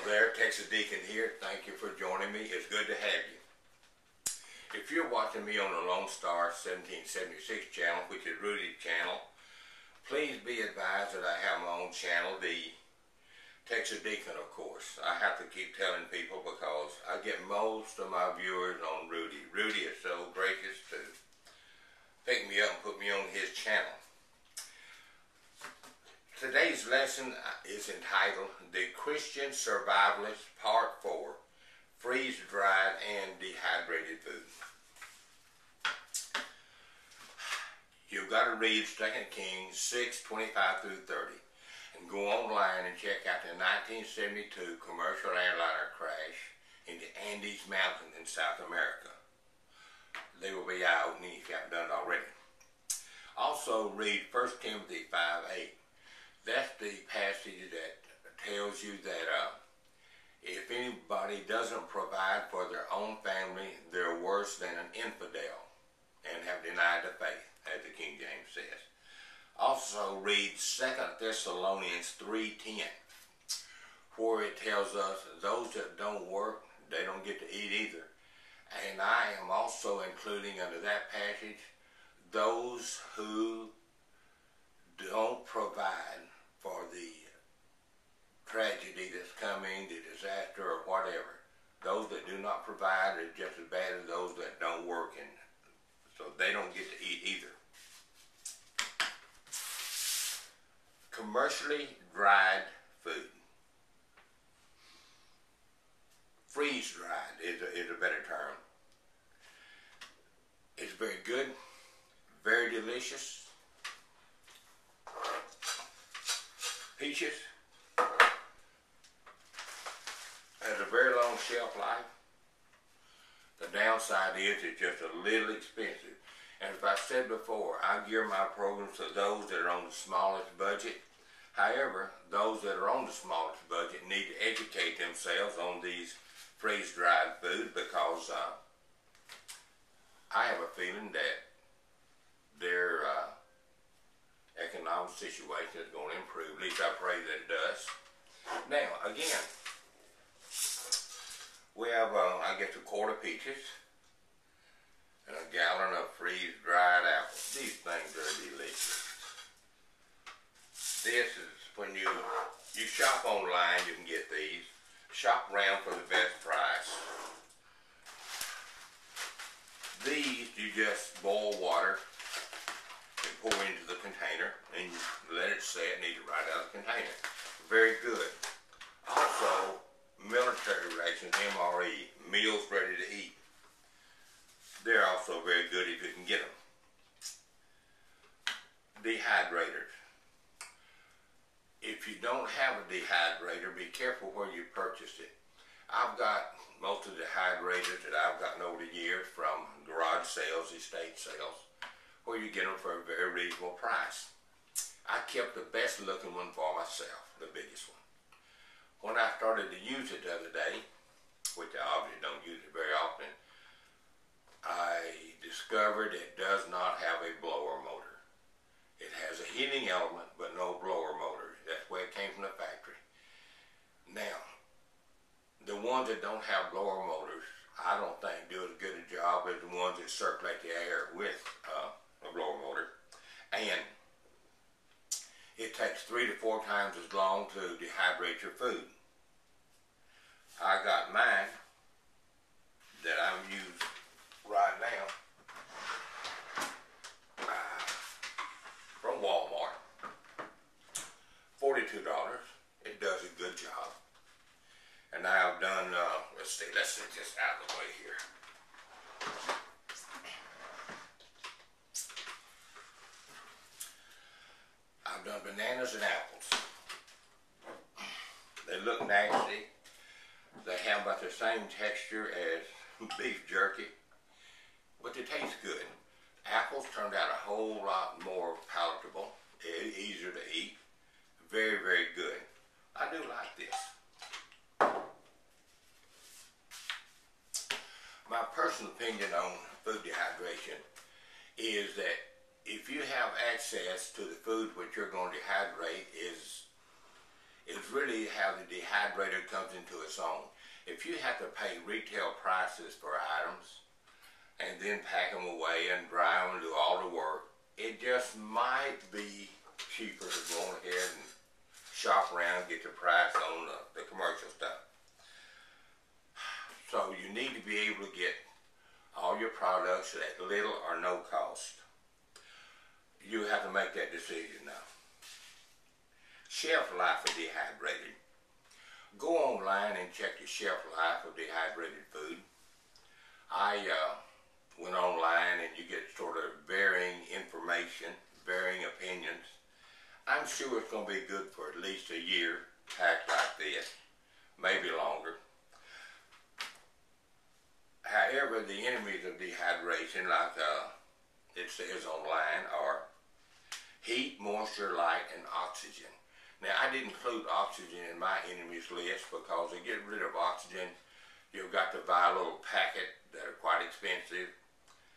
there, Texas Deacon here. Thank you for joining me. It's good to have you. If you're watching me on the Lone Star 1776 channel, which is Rudy's channel, please be advised that I have my own channel, the Texas Deacon, of course. I have to keep telling people because I get most of my viewers on Rudy. Rudy is so gracious to pick me up and put me on his channel. Today's lesson is entitled The Christian Survivalist Part 4, Freeze-Dried and Dehydrated Food. You've got to read 2 Kings 6:25 through 30 and go online and check out the 1972 commercial airliner crash in the Andes Mountains in South America. They will be eye-opening if you haven't done it already. Also read 1 Timothy 5:8. That's the passage that tells you that if anybody doesn't provide for their own family, they're worse than an infidel and have denied the faith, as the King James says. Also read 2 Thessalonians 3:10, where it tells us those that don't work, they don't get to eat either. And I am also including under that passage those who don't provide for the tragedy that's coming, the disaster or whatever. Those that do not provide are just as bad as those that don't work, and so they don't get to eat either. Commercially dried food. Freeze-dried is a better term. It's very good, very delicious. Peaches has a very long shelf life. The downside is it's just a little expensive. And as I said before, I gear my programs to those that are on the smallest budget. However, those that are on the smallest budget need to educate themselves on these freeze-dried food because I have a feeling that their economic situation is going to improve. At least I pray that it does. Now, again, we have, I guess, a quart of peaches and a gallon of freeze-dried apples. These things are delicious. This is when you shop online, you can get these. Shop around for the best price. These, you just boil water and pour into the container and you let it set and eat it right out of the container. Very good. Also, military rations, MRE, meals ready to eat. They're also very good if you can get them. Dehydrators. If you don't have a dehydrator, be careful where you purchase it. I've got most of the dehydrators that I've gotten over the years from garage sales, estate sales, where you get them for a very reasonable price. I kept the best looking one for myself, the biggest one. When I started to use it the other day, which I obviously don't use it very often, I discovered it does not have a blower motor. It has a heating element, but no blower motor. That's where it came from the factory. Now, the ones that don't have blower motors, I don't think do as good a job as the ones that circulate the air with a blower motor. And it takes 3 to 4 times as long to dehydrate your food. I got mine that I'm using right now from Walmart. $42. It does a good job. And now I've done, let's see this out of the way here. I've done bananas and apples. They look nasty. They have about the same texture as beef jerky, but they taste good. Apples turned out a whole lot more palatable, easier to eat. Very, very good. I do like this. My personal opinion on food dehydration is that if you have access to the food which you're going to dehydrate is really how the Dehydrated comes into its own. If you have to pay retail prices for items and then pack them away and dry them and do all the work, it just might be cheaper to go on ahead and shop around and get the price on the commercial stuff. So you need to be able to get all your products at little or no cost. You have to make that decision now. Shelf life of Dehydrated. Go online and check the shelf life of dehydrated food. I went online and you get sort of varying information, varying opinions. I'm sure it's going to be good for at least a year packed like this, maybe longer. However, the enemies of dehydration, like it says online, are heat, moisture, light, and oxygen. Now, I didn't include oxygen in my enemies list because to get rid of oxygen, you've got to buy a little packet that are quite expensive,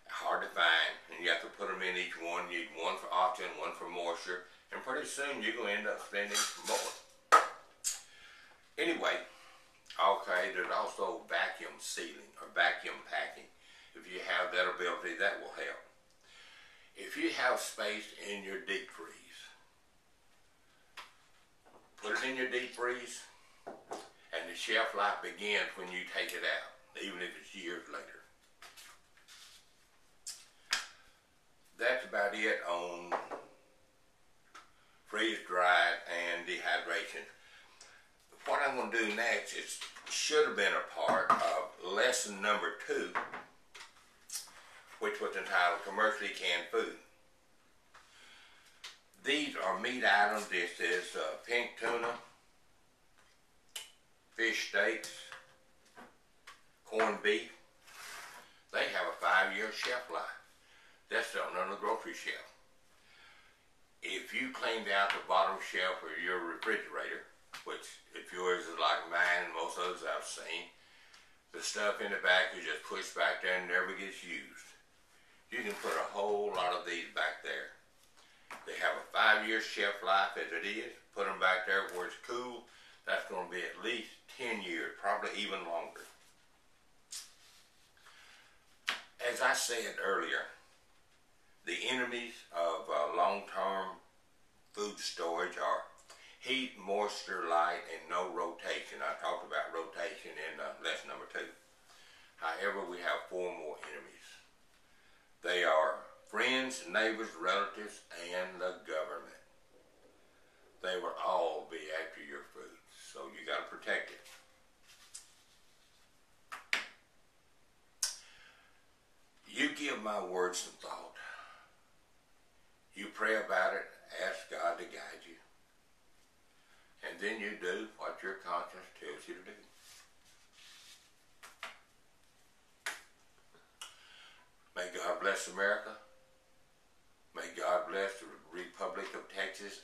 hard to find, and you have to put them in each one. You need one for oxygen, one for moisture, and pretty soon you're going to end up spending more. Anyway, okay, there's also vacuum sealing or vacuum packing. If you have that ability, that will help. If you have space in your deep freeze, put it in your deep freeze, and the shelf life begins when you take it out, even if it's years later. That's about it on freeze-dried and dehydration. What I'm going to do next is should have been a part of lesson number 2, which was entitled Commercially Canned Food. These are meat items. This is pink tuna, fish steaks, corned beef. They have a 5-year shelf life. That's selling on the grocery shelf. If you cleaned out the bottom shelf of your refrigerator, which if yours is like mine and most others I've seen, the stuff in the back is just pushed back there and never gets used. You can put a whole lot of these back there. They have a 5-year shelf life as it is. Put them back there where it's cool. That's going to be at least 10 years, probably even longer. As I said earlier, the enemies of long-term food storage are heat, moisture, light, and no rotation. I talked about rotation in lesson number 2. However, we have 4 more enemies. They are friends, neighbors, relatives, and the government. They will all be after your food, so you got to protect it. You give my words some thought. You pray about it, ask God to guide you. And then you do what your conscience tells you to do. May God bless America. May God bless the Republic of Texas